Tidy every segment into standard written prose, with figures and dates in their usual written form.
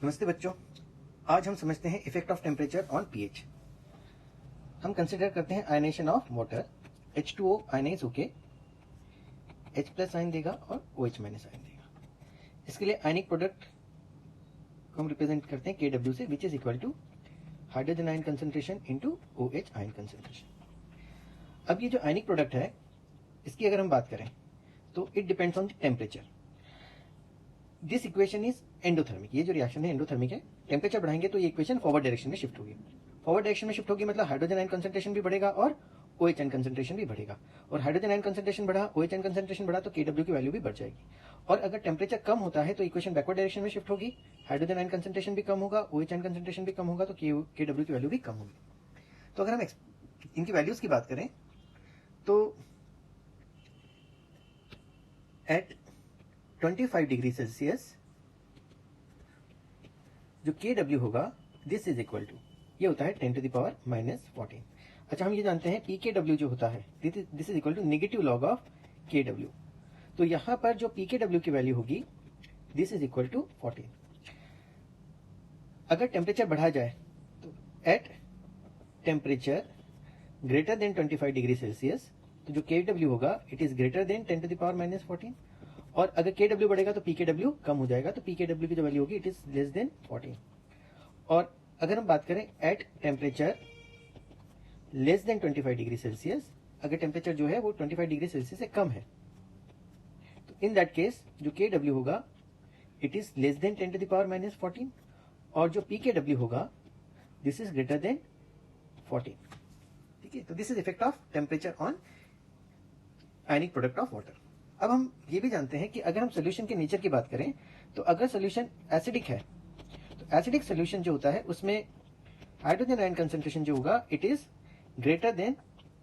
नमस्ते बच्चों, आज हम समझते हैं effect of temperature on P. H consider करते हैं ionization of water. H2O ionize होके H प्लस आयन देगा और OH माइनस आयन देगा। इसके लिए आयनिक प्रोडक्ट को हम रिप्रेजेंट करते हैं KW से, which is equal to hydrogen ion concentration into OH ion concentration. अब ये जो आयनिक प्रोडक्ट है, इसकी अगर हम बात करें तो it depends on the temperature. This equation is endothermic. ये जो रिएक्शन है एंडोथर्मिक है। टेम्परेचर बढ़ाएंगे तो ये इक्वेशन फॉरवर्ड डायरेक्शन में शिफ्ट होगी। फॉरवर्ड डायरेक्शन में शिफ्ट होगी मतलब हाइड्रोजन आयन कंसंट्रेशन भी बढ़ेगा और OH आयन कंसंट्रेशन भी बढ़ेगा। और हाइड्रोजन आयन कंसंट्रेशन बढ़ा, OH आयन कंसंट्रेशन बढ़ा तो KW की वैल्यू भी बढ़ जाएगी। और अगर टेम्परेचर कम होता है तो इक्वेशन बैकवर्ड डायरेक्शन में शिफ्ट होगी। हाइड्रोजन आयन कंसंट्रेशन भी कम होगा, OH आयन कंसंट्रेशन भी कम होगा तो KW की वैल्यू भी कम होगी। तो अगर हम इनकी वैल्यूज की बात करें तो एट 25 डिग्री सेल्सियस जो KW होगा, दिस इज इक्वल टू, ये होता है 10 टू द पावर -14। अच्छा, हम ये जानते हैं PKW जो होता है, this is equal to negative log of KW। तो यहां पर जो PKW की वैल्यू होगी, दिस इज इक्वल टू 14। अगर टेम्परेचर बढ़ा जाए तो at temperature greater than 25 degree Celsius तो जो KW होगा, it is greater than 10 to the power -14। और अगर KW बढ़ेगा तो PKW कम हो जाएगा, तो PKW की जो वैल्यू होगी, इट इज लेस देन 14। और अगर हम बात करें at temperature less than 25 degree Celsius, अगर टेम्परेचर जो है वो 25 डिग्री सेल्सियस से कम है तो इन दैट केस जो KW होगा, it is less than 10 to the power -14। और जो PKW होगा, दिस इज ग्रेटर देन 14। ठीक है, तो this is effect of temperature on ionic product of water. अब हम ये भी जानते हैं कि अगर हम सोल्यूशन के नेचर की बात करें तो अगर सोल्यूशन एसिडिक है तो एसिडिक सोल्यूशन जो होता है उसमें हाइड्रोजन आयन कंसंट्रेशन जो होगा, it is greater than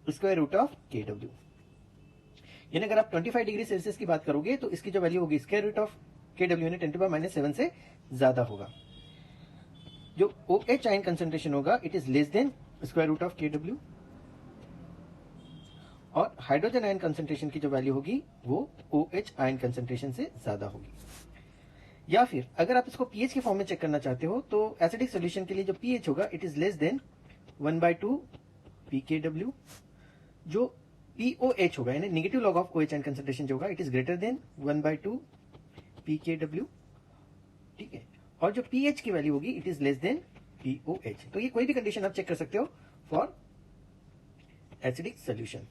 square root of KW। यानी अगर आप 25 डिग्री सेल्सियस की बात करोगे तो इसकी जो वैल्यू होगी स्क्वायर रूट ऑफ KW यानी 10 टू द पावर -7 से ज्यादा होगा। जो OH आयन कंसंट्रेशन होगा, it is less than square root of KW। और हाइड्रोजन आयन कंसंट्रेशन की जो वैल्यू होगी वो OH आयन कंसंट्रेशन से ज्यादा होगी। या फिर अगर आप इसको pH की फॉर्म में चेक करना चाहते हो तो एसिडिक सॉल्यूशन के लिए जो pH होगा, it is less then 1/2 PKW। जो POH होगा यानी negative log of OH ion concentration जो होगा, it is greater then 1/2 PKW। ठीक है, और जो pH की वैल्यू होगी, it is less then POH। तो ये कोई भी कंडीशन आप चेक कर सकते हो फॉर एसिडिक सॉल्यूशन।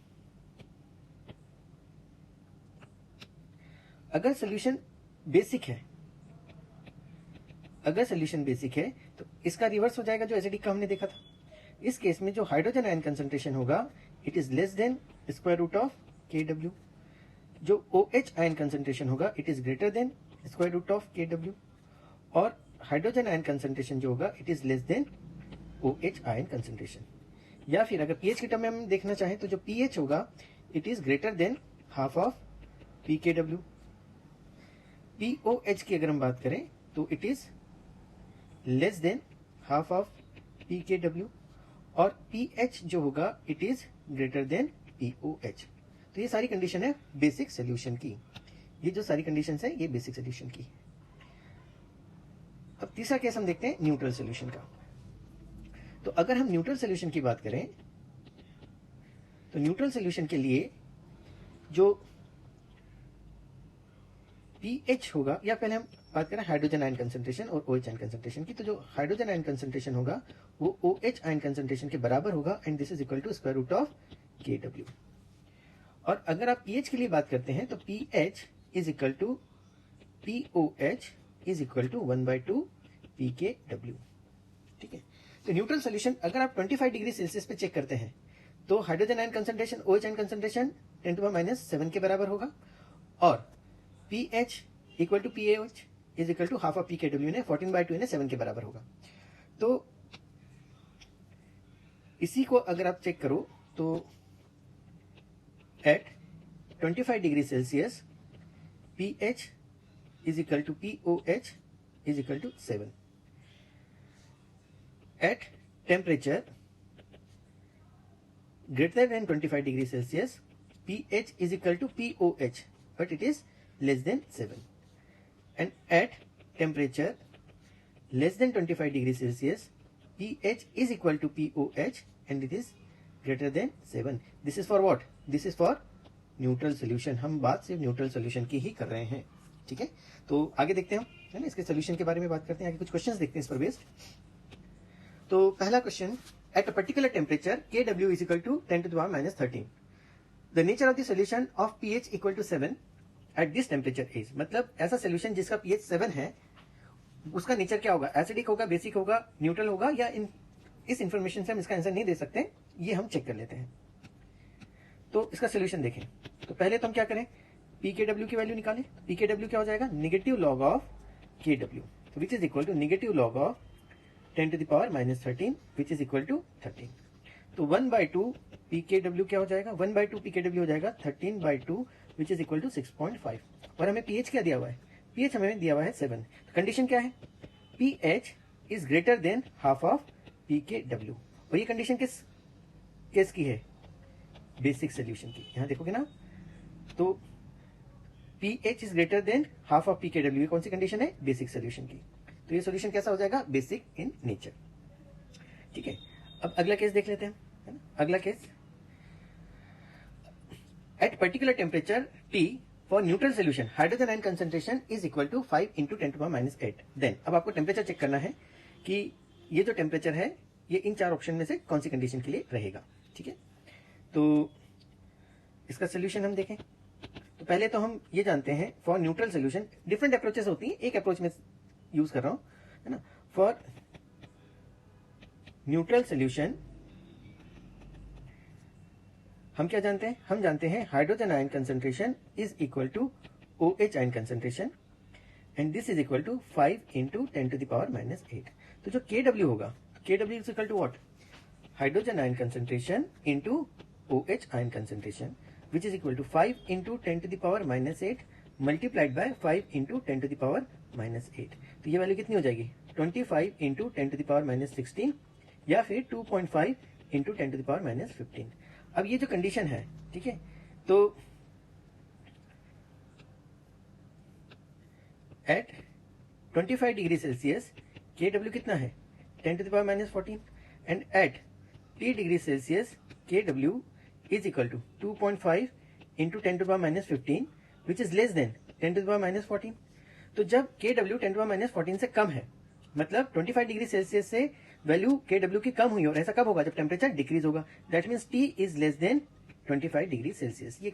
अगर सोल्यूशन बेसिक है, तो इसका रिवर्स हो जाएगा जो एसिडिक का हमने देखा था। इस केस में जो हाइड्रोजन आयन कंसंट्रेशन होगा, it is less than square root of KW। जो OH आयन कंसंट्रेशन होगा, it is greater than square root of KW। और हाइड्रोजन आयन कंसंट्रेशन जो होगा, it is less than OH ion concentration. या फिर अगर pH के टर्म में हम देखना चाहें तो जो pH होगा, it is greater than half of PKW। POH की अगर हम बात करें तो it is less than half of PKW। और pH जो होगा, it is greater then POH। तो ये सारी कंडीशन है बेसिक सोल्यूशन की। ये जो सारी कंडीशन है, ये बेसिक सोल्यूशन की। अब तीसरा केस हम देखते हैं न्यूट्रल सोल्यूशन का। तो अगर हम न्यूट्रल सोल्यूशन की बात करें तो न्यूट्रल सोल्यूशन के लिए जो pH होगा, या पहले हम बात करें हाइड्रोजन आयन कंसंट्रेशन और OH आयन कंसंट्रेशन की, तो जो हाइड्रोजन आयन कंसंट्रेशन होगा वो OH आयन कंसंट्रेशन के बराबर होगा and this is equal to square root of KW। और अगर आप pH के लिए बात करते हैं तो pH is equal to POH is equal to 1/2 PKW। ठीक है, तो न्यूट्रल सोल्यूशन अगर आप 25 डिग्री सेल्सियस पे चेक करते हैं तो hydrogen ion concentration, OH ion concentration 10 to the power -7 के बराबर होगा। और pH equal to POH is equal to half of PKW ने 14/2 ने 7 के बराबर होगा। तो इसी को अगर आप चेक करो तो at 25 degree Celsius pH is equal to POH is equal to 7। At temperature greater than 25 degree Celsius, pH is equal to POH, but it is less than 7. And at temperature less than 25 degree Celsius pH is equal to POH and it is greater than 7. This is for what? This is for neutral solution. हम बात सिर्फ neutral solution की ही कर रहे हैं. ठीक है, तो आगे देखते हैं हम, है ना, इसके सोल्यूशन के बारे में बात करते हैं. आगे कुछ क्वेश्चंस देखते हैं इस पर बेस्ड. तो पहला question, at a particular temperature Kw is equal to 10 to the power minus 13. The nature of the solution of pH equal to 7 at this temperature is. मतलब ऐसा सोल्यूशन जिसका pH 7 है, उसका नेचर क्या होगा? एसिडिक होगा, बेसिक होगा, neutral होगा, या इस इंफॉर्मेशन से हम इसका आंसर नहीं दे सकते. ये हम चेक कर लेते हैं. तो इसका सोल्यूशन देखें. तो पहले तो हम क्या करें, pKw की वैल्यू निकालें. pKw क्या हो जाएगा? Negative log of Kw, which is equal to negative log of 10 to the power minus 13, which is equal to 13. तो 1/2 pKw क्या हो जाएगा? 1/2 pKw हो जाएगा 13/2, विच इज इक्वल टू 6.5. और हमें pH क्या दिया हुआ है? pH हमें दिया हुआ है 7. कंडीशन क्या है? pH is greater than half of pKw. और ये कंडीशन किस केस की है? बेसिक सोल्यूशन की. यहां देखोगे ना, तो pH is greater than half of pKw. ये कौन सी कंडीशन है? बेसिक सोल्यूशन की. तो ये सोल्यूशन कैसा हो जाएगा? Basic in nature. ठीक है, अब अगला केस देख लेते हैं, है ना. अगला case, at particular temperature T for neutral solution hydrogen ion concentration is equal to 5 × 10⁻⁸. Then अब आपको टेम्परेचर चेक करना है कि ये जो टेम्परेचर है ये इन चार ऑप्शन में से कौन सी कंडीशन के लिए रहेगा. ठीक है, तो इसका सोल्यूशन हम देखें. तो पहले तो हम ये जानते हैं, for neutral solution different approaches होती हैं, एक अप्रोच में यूज कर रहा हूं, है ना. फॉर न्यूट्रल सोल्यूशन हम क्या जानते हैं? हम जानते हैं hydrogen ion concentration is equal to OH ion concentration and this is equal to 5 × 10⁻⁸. तो जो Kw होगा, Kw is equal to what? Hydrogen ion concentration into OH ion concentration, which is equal to 5 × 10⁻⁸ multiplied by 5 × 10⁻⁸. तो ये value कितनी हो जाएगी? 25 × 10⁻16 या फिर 2.5 × 10⁻15. अब ये जो कंडीशन है, ठीक है, तो एट 25 डिग्री सेल्सियस Kw कितना है? 10⁻14. And at T degree Celsius Kw is equal to 2.5 × 10⁻15, which is less than 10⁻14. तो जब Kw 10⁻14 से कम है, मतलब 25 डिग्री सेल्सियस से वैल्यू Kw की कम हुई, और ऐसा कब होगा? जब टेम्परेचर डिक्रीज होगा. That means T is less then 25 degree Celsius. ये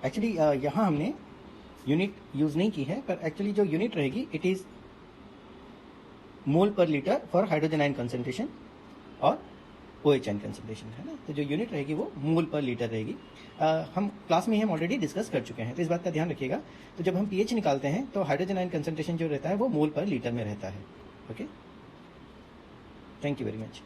एक्चुअली यहाँ हमने यूनिट यूज नहीं की है, पर एक्चुअली जो यूनिट रहेगी इट इज मोल पर litre for hydrogen ion concentration और OH आयन कंसंट्रेशन, है ना. तो जो यूनिट रहेगी वो मोल पर लीटर रहेगी. हम क्लास में हम ऑलरेडी डिस्कस कर चुके हैं, तो इस बात का ध्यान रखिएगा. तो जब हम pH निकालते हैं तो हाइड्रोजन आयन कंसंट्रेशन जो रहता है वो मोल पर लीटर में रहता है. Okay, thank you very much.